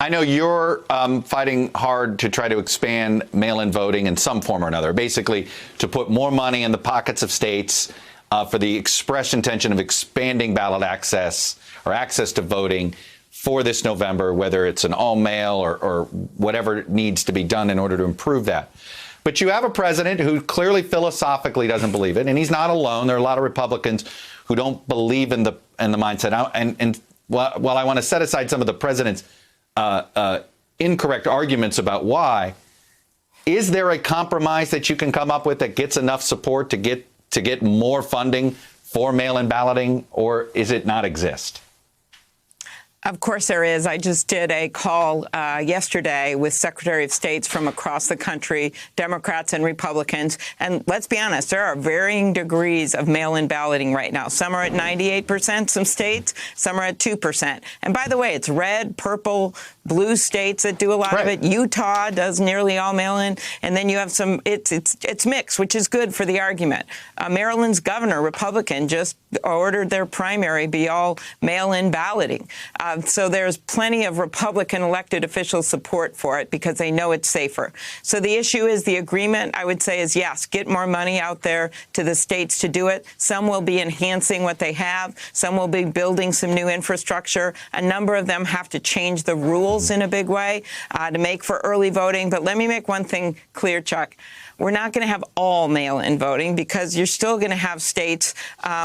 I know you're fighting hard to try to expand mail-in voting in some form or another, basically to put more money in the pockets of states for the express intention of expanding ballot access or access to voting for this November, whether it's an all-mail or whatever needs to be done in order to improve that. But you have a president who clearly philosophically doesn't believe it, and he's not alone. There are a lot of Republicans who don't believe in the mindset. And while I want to set aside some of the president's incorrect arguments about why, is there a compromise that you can come up with that gets enough support to get more funding for mail-in balloting, or is it not exist? Of course there is. I just did a call yesterday with Secretary of States from across the country, Democrats and Republicans. And let's be honest, there are varying degrees of mail-in balloting right now. Some are at 98%, some states, some are at 2%. And by the way, it's red, purple, blue states that do a lot of it. Utah does nearly all mail-in. And then you have some, it's mixed, which is good for the argument. Maryland's governor, Republican, just ordered their primary be all mail-in balloting. So there's plenty of Republican elected official support for it because they know it's safer. So the issue is the agreement, I would say, is yes, get more money out there to the states to do it. Some will be enhancing what they have. Some will be building some new infrastructure. A number of them have to change the rules in a big way to make for early voting. But let me make one thing clear, Chuck. We're not going to have all mail-in voting because you're still going to have states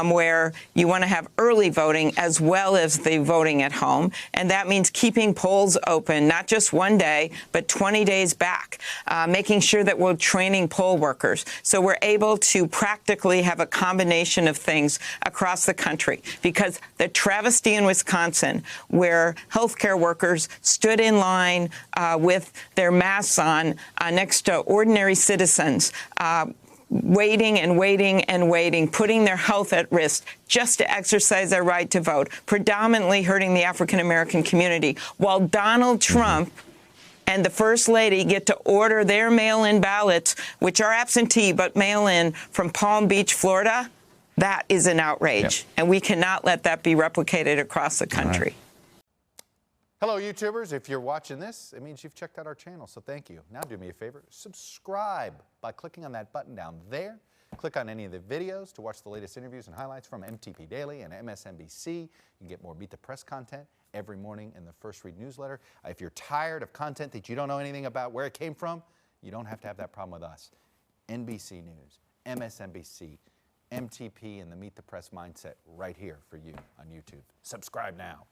where you want to have early voting as well as the voting at home. And that means keeping polls open, not just one day, but 20 days back, making sure that we're training poll workers. So we're able to practically have a combination of things across the country, because the travesty in Wisconsin, where healthcare workers stood in line with their masks on next to ordinary citizens, waiting and waiting and waiting, putting their health at risk just to exercise their right to vote, predominantly hurting the African-American community, while Donald Trump and the First Lady get to order their mail-in ballots, which are absentee but mail-in, from Palm Beach, Florida. That is an outrage, and we cannot let that be replicated across the country. Hello, YouTubers. If you're watching this, it means you've checked out our channel, so thank you. Now do me a favor, subscribe by clicking on that button down there. Click on any of the videos to watch the latest interviews and highlights from MTP Daily and MSNBC. You can get more Meet the Press content every morning in the First Read newsletter. If you're tired of content that you don't know anything about where it came from, you don't have to have that problem with us. NBC News, MSNBC, MTP, and the Meet the Press mindset right here for you on YouTube. Subscribe now.